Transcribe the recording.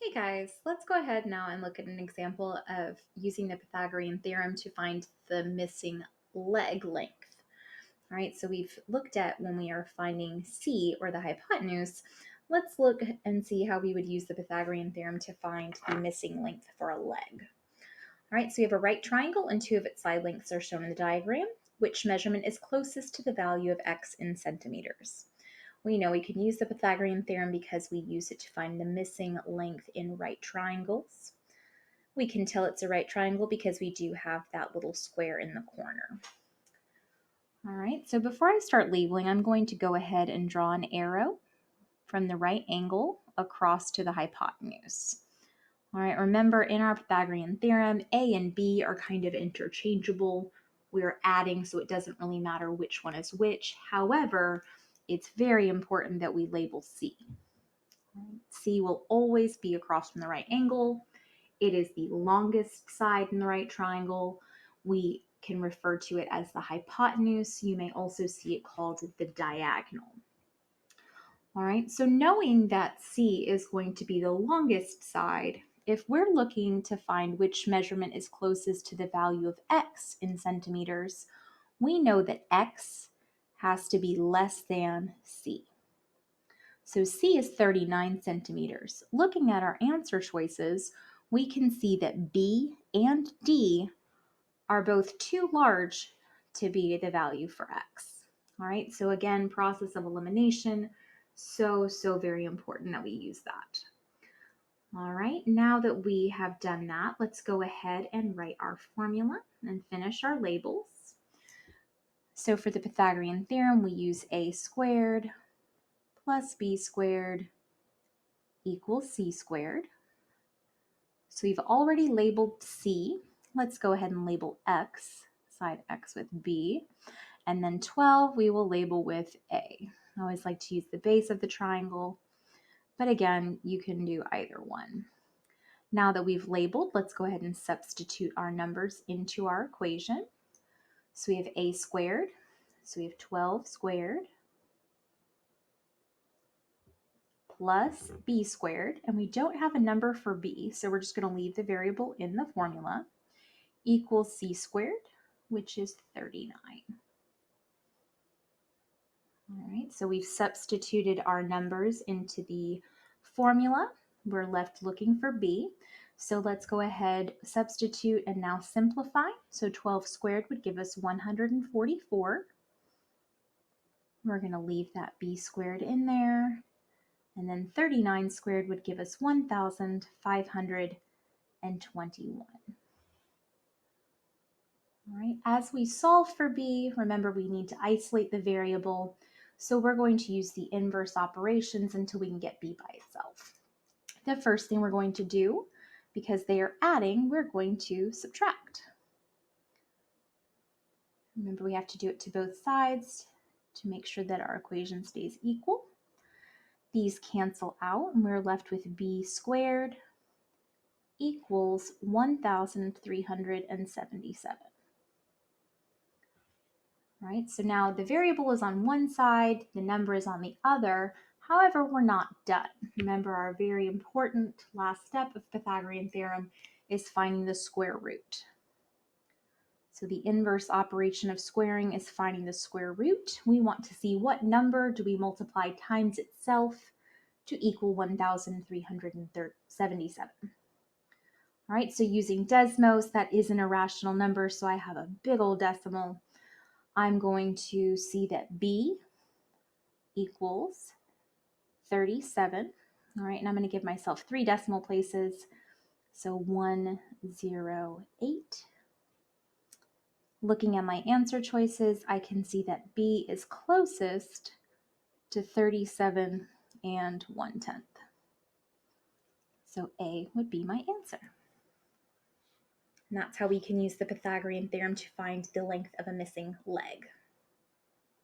Hey guys, let's go ahead now and look at an example of using the Pythagorean theorem to find the missing leg length. All right, so we've looked at when we are finding C, or the hypotenuse. Let's look and see how we would use the Pythagorean theorem to find the missing length for a leg. All right, so we have a right triangle and two of its side lengths are shown in the diagram. Which measurement is closest to the value of x in centimeters? We know we can use the Pythagorean theorem because we use it to find the missing length in right triangles. We can tell it's a right triangle because we do have that little square in the corner. All right, so before I start labeling, I'm going to go ahead and draw an arrow from the right angle across to the hypotenuse. All right, remember in our Pythagorean theorem, A and B are kind of interchangeable. We're adding, so it doesn't really matter which one is which. However, it's very important that we label C. C will always be across from the right angle. It is the longest side in the right triangle. We can refer to it as the hypotenuse. You may also see it called the diagonal. All right, so knowing that C is going to be the longest side, if we're looking to find which measurement is closest to the value of x in centimeters, we know that x has to be less than C. So C is 39 centimeters. Looking at our answer choices, we can see that B and D are both too large to be the value for x. All right, so again, process of elimination, so very important that we use that. All right, now that we have done that, let's go ahead and write our formula and finish our labels. So for the Pythagorean theorem, we use a squared plus b squared equals c squared. So we've already labeled C. Let's go ahead and label X, side X with B. And then 12 we will label with A. I always like to use the base of the triangle, but again, you can do either one. Now that we've labeled, let's go ahead and substitute our numbers into our equation. So we have A squared, so we have 12 squared, plus b squared, and we don't have a number for b, so we're just going to leave the variable in the formula, equals c squared, which is 39. All right, so we've substituted our numbers into the formula. We're left looking for b, so let's go ahead, substitute, and now simplify. So 12 squared would give us 144. We're going to leave that b squared in there. And then 39 squared would give us 1,521. All right, as we solve for b, remember we need to isolate the variable, so we're going to use the inverse operations until we can get b by itself. The first thing we're going to do, because they are adding, we're going to subtract. Remember we have to do it to both sides to make sure that our equation stays equal. These cancel out, and we're left with b squared equals 1,377. Right, so now the variable is on one side, the number is on the other. However, we're not done. Remember, our very important last step of Pythagorean theorem is finding the square root. So the inverse operation of squaring is finding the square root. We want to see what number do we multiply times itself to equal 1,377. All right, so using Desmos, that is an irrational number, so I have a big old decimal. I'm going to see that b equals 37. All right, and I'm going to give myself 3 decimal places, so 108. Looking at my answer choices, I can see that b is closest to 37 and 1/10. So A would be my answer. And that's how we can use the Pythagorean theorem to find the length of a missing leg.